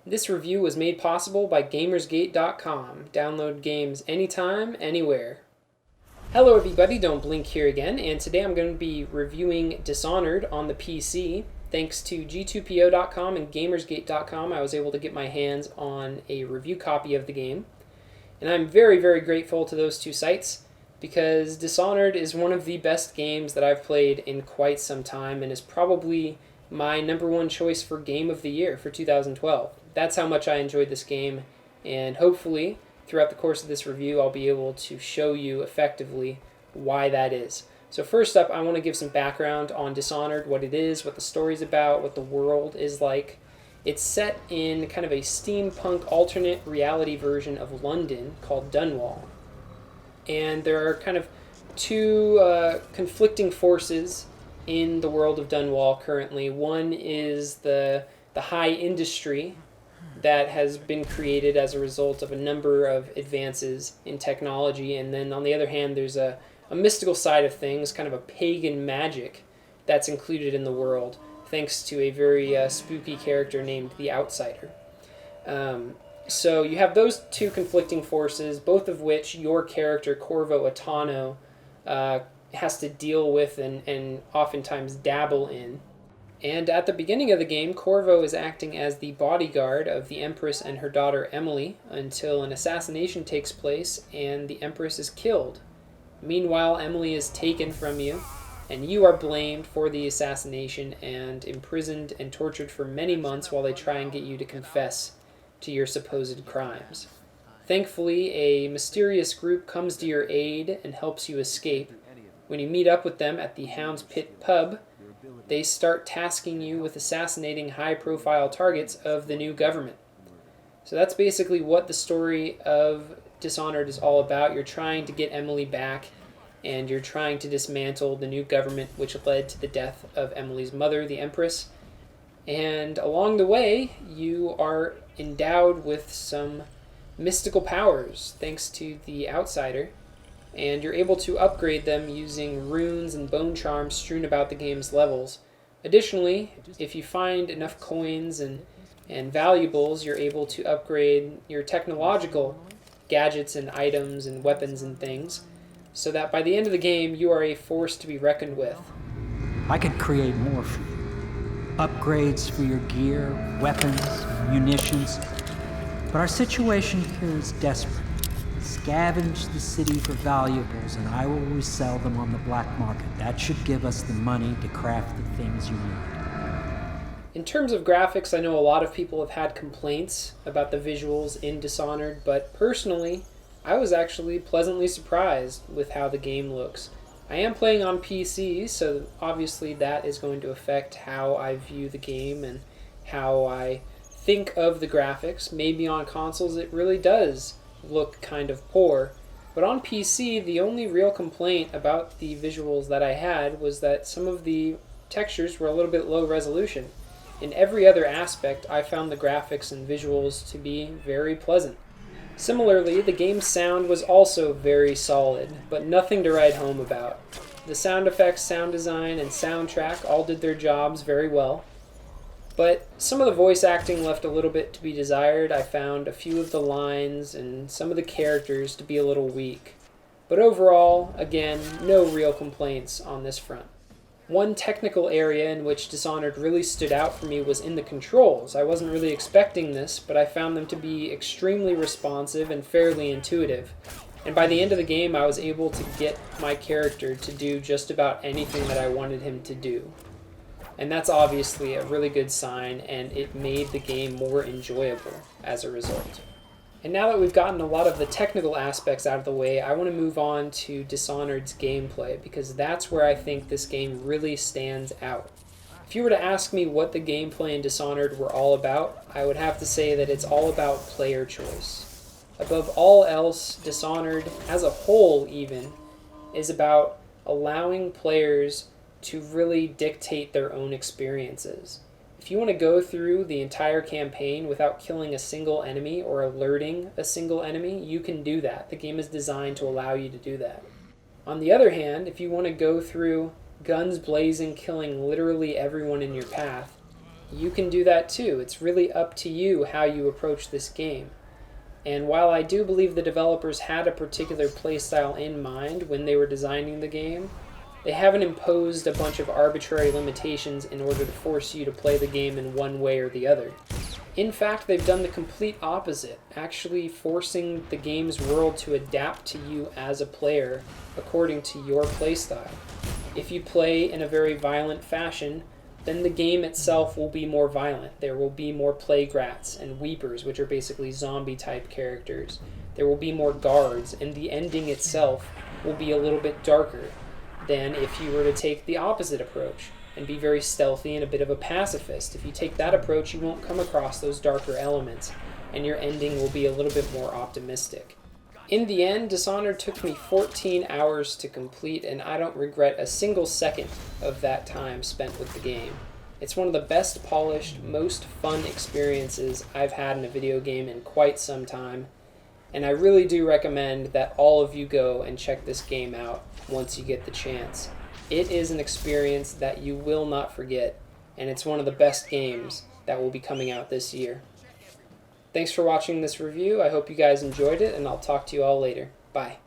This review was made possible by GamersGate.com. Download games anytime, anywhere. Hello everybody, Don't Blink here again, and today I'm going to be reviewing Dishonored on the PC. Thanks to G2PO.com and GamersGate.com, I was able to get my hands on a review copy of the game. And I'm very, very grateful to those two sites because Dishonored is one of the best games that I've played in quite some time and is probably my number one choice for Game of the Year for 2012. That's how much I enjoyed this game, and hopefully throughout the course of this review I'll be able to show you effectively why that is. So first up, I want to give some background on Dishonored, what it is, what the story's about, what the world is like. It's set in kind of a steampunk alternate reality version of London called Dunwall. And there are kind of two conflicting forces in the world of Dunwall currently. One is the high industry that has been created as a result of a number of advances in technology, and then on the other hand there's a mystical side of things, kind of a pagan magic that's included in the world thanks to a very spooky character named the Outsider. So you have those two conflicting forces, both of which your character Corvo Atano has to deal with and oftentimes dabble in. And at the beginning of the game, Corvo is acting as the bodyguard of the Empress and her daughter Emily until an assassination takes place and the Empress is killed. Meanwhile, Emily is taken from you, and you are blamed for the assassination and imprisoned and tortured for many months while they try and get you to confess to your supposed crimes. Thankfully, a mysterious group comes to your aid and helps you escape. When you meet up with them at the Hound's Pit pub, they start tasking you with assassinating high-profile targets of the new government. So that's basically what the story of Dishonored is all about. You're trying to get Emily back, and you're trying to dismantle the new government which led to the death of Emily's mother, the Empress. And along the way, you are endowed with some mystical powers, thanks to the Outsider, and you're able to upgrade them using runes and bone charms strewn about the game's levels. Additionally, if you find enough coins and valuables, you're able to upgrade your technological gadgets and items and weapons and things, so that by the end of the game, you are a force to be reckoned with. I could create more for you. Upgrades for your gear, weapons, munitions. But our situation here is desperate. Scavenge the city for valuables and I will resell them on the black market. That should give us the money to craft the things you need. In terms of graphics, I know a lot of people have had complaints about the visuals in Dishonored, but personally, I was actually pleasantly surprised with how the game looks. I am playing on PC, so obviously that is going to affect how I view the game and how I think of the graphics. Maybe on consoles it really does look kind of poor, but on PC the only real complaint about the visuals that I had was that some of the textures were a little bit low resolution. In every other aspect, I found the graphics and visuals to be very pleasant. Similarly, the game's sound was also very solid, but nothing to write home about. The sound effects, sound design, and soundtrack all did their jobs very well, but some of the voice acting left a little bit to be desired. I found a few of the lines and some of the characters to be a little weak. But overall, again, no real complaints on this front. One technical area in which Dishonored really stood out for me was in the controls. I wasn't really expecting this, but I found them to be extremely responsive and fairly intuitive. And by the end of the game, I was able to get my character to do just about anything that I wanted him to do. And that's obviously a really good sign, and it made the game more enjoyable as a result. And now that we've gotten a lot of the technical aspects out of the way, I want to move on to Dishonored's gameplay, because that's where I think this game really stands out. If you were to ask me what the gameplay in Dishonored were all about, I would have to say that it's all about player choice. Above all else, Dishonored, as a whole even, is about allowing players to really dictate their own experiences. If you want to go through the entire campaign without killing a single enemy or alerting a single enemy, you can do that. The game is designed to allow you to do that. On the other hand, if you want to go through guns blazing, killing literally everyone in your path, you can do that too. It's really up to you how you approach this game. And while I do believe the developers had a particular playstyle in mind when they were designing the game, they haven't imposed a bunch of arbitrary limitations in order to force you to play the game in one way or the other. In fact, they've done the complete opposite, actually forcing the game's world to adapt to you as a player according to your playstyle. If you play in a very violent fashion, then the game itself will be more violent. There will be more plague-rats and weepers, which are basically zombie-type characters. There will be more guards, and the ending itself will be a little bit darker than if you were to take the opposite approach and be very stealthy and a bit of a pacifist. If you take that approach, you won't come across those darker elements, and your ending will be a little bit more optimistic. In the end, Dishonored took me 14 hours to complete, and I don't regret a single second of that time spent with the game. It's one of the best polished, most fun experiences I've had in a video game in quite some time, and I really do recommend that all of you go and check this game out once you get the chance. It is an experience that you will not forget, and it's one of the best games that will be coming out this year. Thanks for watching this review. I hope you guys enjoyed it, and I'll talk to you all later. Bye.